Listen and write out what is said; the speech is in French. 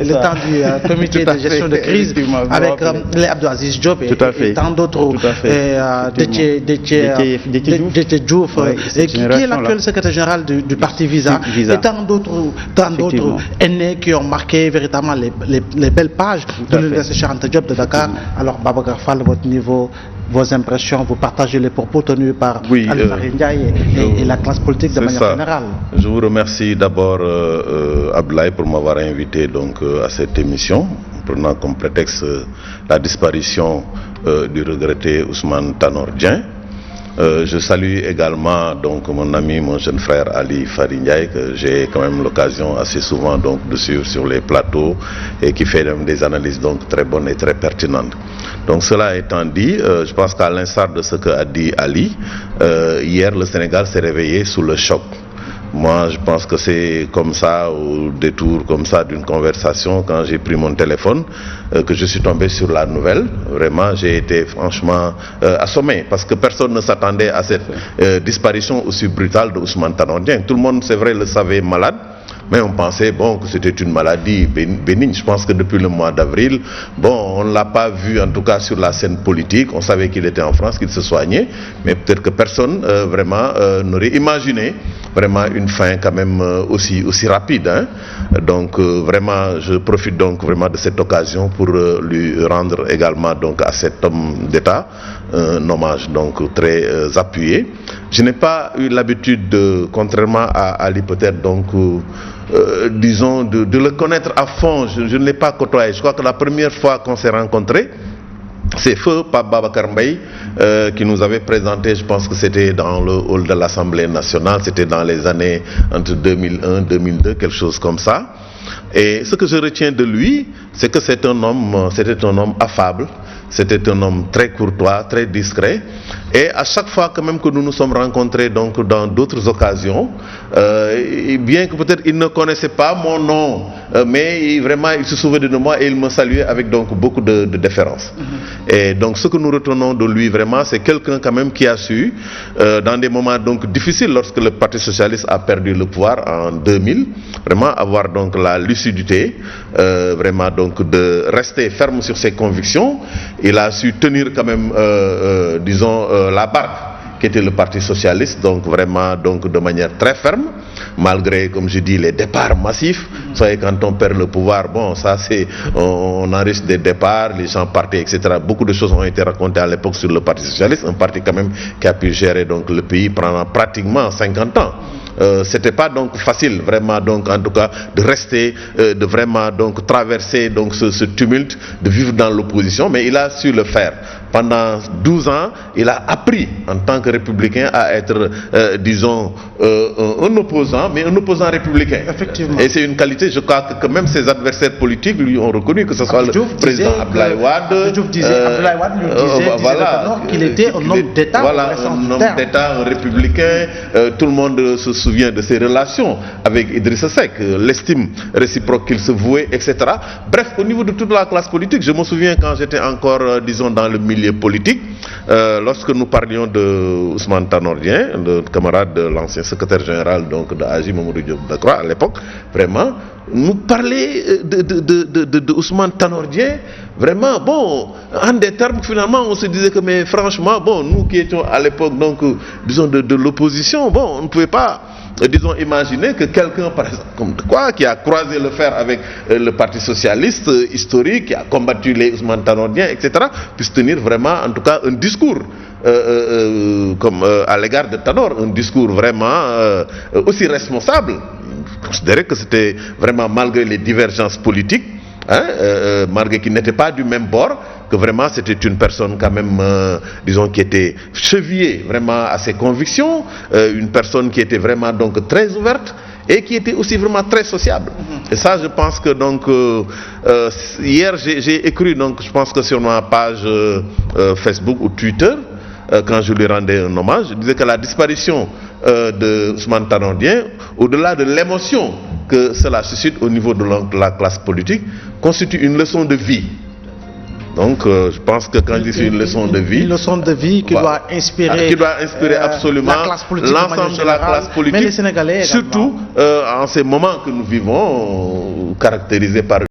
le temps du comité de gestion de crise avec les Abdou Aziz Diop et tant d'autres, Déthié Diouf, qui est l'actuel secrétaire général du parti Visa, et tant d'autres aînés qui ont marqué véritablement les belles pages de l'Université Cheikh Anta Diop de Dakar. Alors Babacar Fall, votre niveau, vos impressions, vous partagez les propos tenus par Ali Ndiaye et la classe politique de manière générale. Je vous remercie d'abord Abdoulaye pour m'avoir invité donc à cette émission, prenant comme prétexte la disparition du regretté Ousmane Tanor Dieng. Je salue également donc mon ami, mon jeune frère Ali Fary Ndiaye, que j'ai quand même l'occasion assez souvent donc de suivre sur les plateaux et qui fait même des analyses donc très bonnes et très pertinentes. Donc cela étant dit, je pense qu'à l'instar de ce qu'a dit Ali, hier le Sénégal s'est réveillé sous le choc. Moi, je pense que c'est comme ça, au détour comme ça d'une conversation, quand j'ai pris mon téléphone, que je suis tombé sur la nouvelle. Vraiment, j'ai été franchement assommé, parce que personne ne s'attendait à cette disparition aussi brutale de Ousmane Tanor Dieng. Tout le monde, c'est vrai, le savait malade. Mais on pensait que c'était une maladie bénigne. Je pense que depuis le mois d'avril, on ne l'a pas vu en tout cas sur la scène politique. On savait qu'il était en France, qu'il se soignait, mais peut-être que personne vraiment n'aurait imaginé vraiment une fin quand même aussi rapide. Donc vraiment, je profite donc vraiment de cette occasion pour lui rendre également donc à cet homme d'État un hommage donc très appuyé. Je n'ai pas eu l'habitude, contrairement à Ali peut-être donc disons de le connaître à fond. Je ne l'ai pas côtoyé. Je crois que la première fois qu'on s'est rencontrés, c'est feu Pape Babacar Mbaye qui nous avait présenté, je pense que c'était dans le hall de l'Assemblée nationale, c'était dans les années entre 2001 2002, quelque chose comme ça. Et ce que je retiens de lui, c'est que c'était un homme affable, c'était un homme très courtois, très discret. Et à chaque fois quand même que nous nous sommes rencontrés donc dans d'autres occasions, bien que peut-être il ne connaissait pas mon nom, mais vraiment il se souvenait de moi et il me saluait avec donc beaucoup de déférence. Et donc ce que nous retenons de lui vraiment, c'est quelqu'un quand même qui a su, dans des moments donc difficiles, lorsque le Parti socialiste a perdu le pouvoir en 2000, vraiment avoir donc la lucidité, vraiment donc de rester ferme sur ses convictions. Il a su tenir quand même, disons, la barque qui était le Parti socialiste, donc vraiment donc de manière très ferme, malgré, comme je dis, les départs massifs. Vous savez, quand on perd le pouvoir, ça c'est, on enregistre des départs, les gens partaient, etc. Beaucoup de choses ont été racontées à l'époque sur le Parti socialiste, un parti quand même qui a pu gérer donc le pays pendant pratiquement 50 ans. C'était pas donc facile vraiment donc en tout cas de rester, de vraiment donc traverser donc ce tumulte, de vivre dans l'opposition, mais il a su le faire. Pendant 12 ans, il a appris en tant que républicain à être, disons, un opposant, mais un opposant républicain. Effectivement. Et c'est une qualité, je crois que même ses adversaires politiques lui ont reconnu, que ce soit le président Abdoulaye Wade. Abdoulaye Wade lui disait qu'il était un homme d'État. Voilà, un homme d'État, un républicain. Tout le monde se souvient de ses relations avec Idrissa Seck, l'estime réciproque qu'il se vouait, etc. Bref, au niveau de toute la classe politique, je me souviens quand j'étais encore, disons, dans le milieu politique, lorsque nous parlions de Ousmane Tanor Dieng, le camarade de l'ancien secrétaire général donc de AJ Mamadou Diop Decroix à l'époque, vraiment, nous parler de Ousmane Tanor Dieng, vraiment, en des termes finalement on se disait que mais franchement, nous qui étions à l'époque donc, disons de l'opposition, on ne pouvait pas, disons, imaginer que quelqu'un, par exemple, comme quoi, qui a croisé le fer avec le Parti socialiste historique, qui a combattu les Ousmane Tanor Dieng, etc., puisse tenir vraiment, en tout cas, un discours comme à l'égard de Tanor, un discours vraiment aussi responsable. Je considérais que c'était vraiment, malgré les divergences politiques, malgré qu'il n'était pas du même bord, que vraiment c'était une personne quand même, disons, qui était chevillée vraiment à ses convictions, une personne qui était vraiment donc très ouverte et qui était aussi vraiment très sociable. Et ça, je pense que donc hier j'ai écrit, donc je pense que sur ma page Facebook ou Twitter, quand je lui rendais un hommage, je disais que la disparition de Ousmane Tanor Dieng, au-delà de l'émotion que cela suscite au niveau de la classe politique, constitue une leçon de vie. Donc je pense que quand je dis une leçon de vie... Une leçon de vie qui doit inspirer, absolument l'ensemble de la classe politique, mais les Sénégalais également. surtout en ces moments que nous vivons, caractérisés par